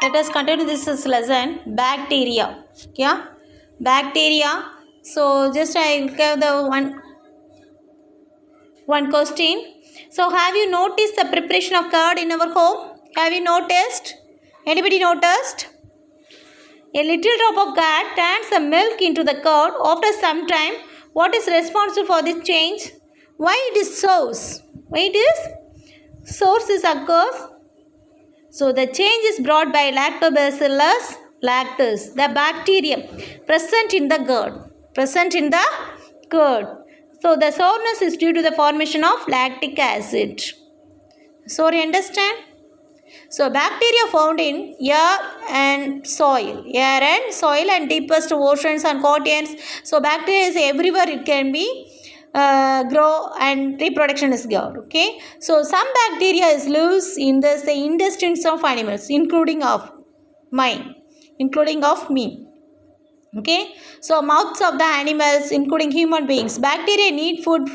let us continue this lesson. Bacteria. Yeah, bacteria. So just I give the one question. So have you noticed the preparation of curd in our home? Have you noticed? Anybody noticed? A little drop of curd turns the milk into the curd. After some time, what is responsible for this change? Why it is source? Why it is? Source is occurs. So the change is brought by Lactobacillus lactis, the bacterium present in the curd. Present in the curd. So the sourness is due to the formation of lactic acid. So you understand? So bacteria found in air and soil, and deepest oceans and continents. So bacteria is everywhere. It can be grow and reproduction is good. Okay. So some bacteria is lives in the intestines of animals, including of me. Okay. So mouths of the animals, including human beings. Bacteria need food,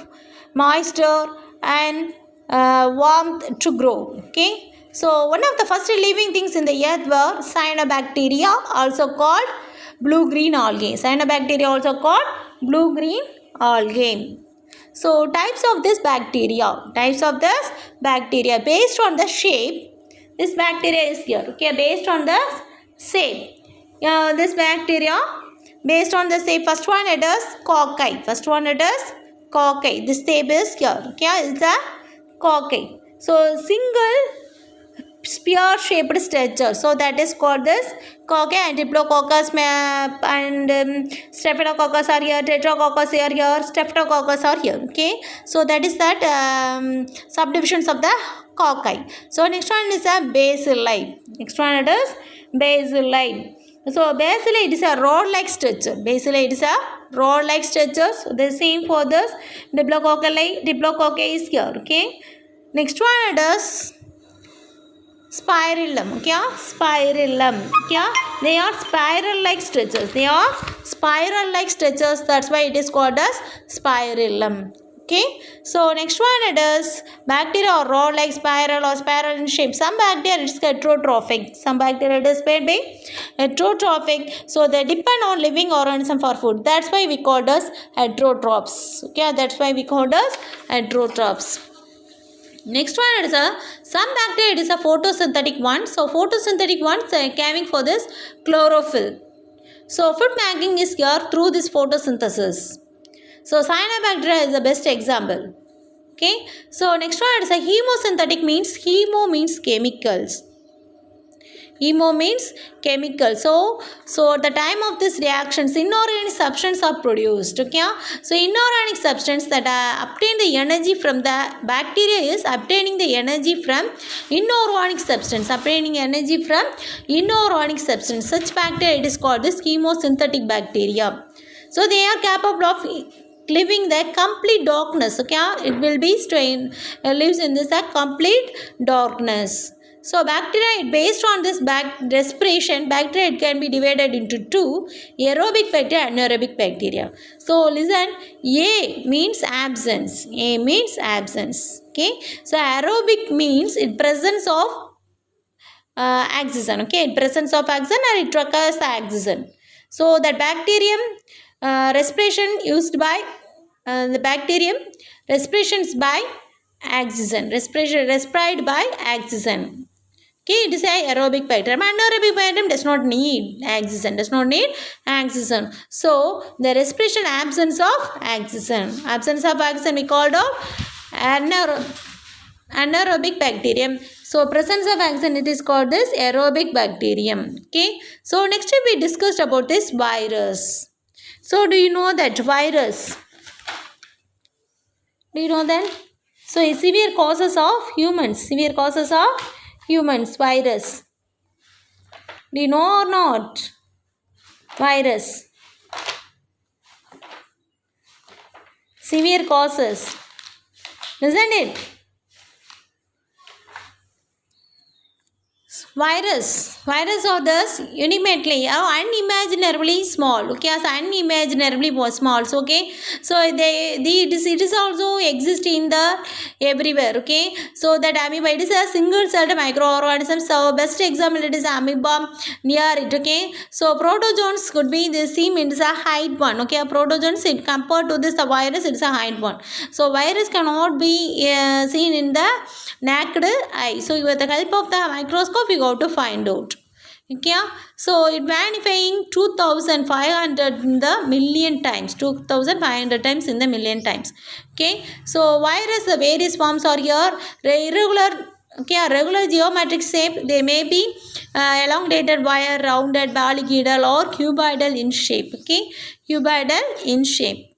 moisture, and warmth to grow. Okay. So one of the first living things in the earth were cyanobacteria, also called blue-green algae. Cyanobacteria also called blue-green algae. So types of this bacteria. Based on the shape, this bacteria is here. Okay, based on the shape. This bacteria, based on the shape, first one it is cocci. This shape is here. Okay, it's a cocci. So single spear shaped structure, so that is called this cocci, and diplococcus and staphylococcus are here, tetracoccus are here, streptococcus are here. Okay, so that is that subdivisions of the cocci. So next one is a bacilli. So bacilli, it is a rod-like structure. So the same for this diplococci is here. Okay, next one it is spirillum. They are spiral-like structures. That's why it is called as spirillum. Okay. So next one it is bacteria or rod-like spiral or spiral in shape. Some bacteria is heterotrophic. So they depend on living organism for food. That's why we call as heterotrophs. Okay. Next one is some bacteria, it is a photosynthetic one. So photosynthetic ones are caring for this chlorophyll. So food making is here through this photosynthesis. So cyanobacteria is the best example. Okay. So next one is a hemosynthetic means chemicals. So at the time of this reactions, inorganic substances are produced. Okay. So inorganic substance that obtain the energy from the bacteria is obtaining the energy from inorganic substance. Such bacteria, it is called this chemosynthetic bacteria. So they are capable of living the complete darkness. Okay, it will be lives in this complete darkness. So bacteria, based on this respiration, bacteria, it can be divided into two: aerobic bacteria and anaerobic bacteria. So listen, A means absence. Okay, so aerobic means in presence of oxygen. Okay, in presence of oxygen, and it requires the oxygen. So that bacterium respiration used by the bacterium respirations by oxygen. Respired by oxygen. Okay, it is a aerobic bacterium. Anaerobic bacterium does not need oxygen. So the respiration absence of oxygen. We called out anaerobic bacterium. So presence of oxygen, it is called this aerobic bacterium. Okay. So next we discussed about this virus. So do you know that virus? Do you know that? So severe causes of humans. Virus. Do you know or not? Virus. Severe causes. Isn't it? Virus are thus unimaginably or unimaginably small. Okay, as unimaginably small. So, okay, so it is also exist in the everywhere. Okay, so that amoeba, it is a single celled microorganism. So best example, it is amoeba near it. Okay, so protozoans could be the same, it is a height one. Okay, a protozoans, it compared to this the virus, it is a height one. So virus cannot be seen in the naked eye. So with the help of the microscope you got to find out. Okay, so it magnifying 2500 in the million times, 2500 times in the million times. Okay, so virus, the various forms are here. Irregular, okay, a regular geometric shape, they may be elongated, wire, rounded, polyhedral or cuboidal in shape. Okay, cuboidal in shape.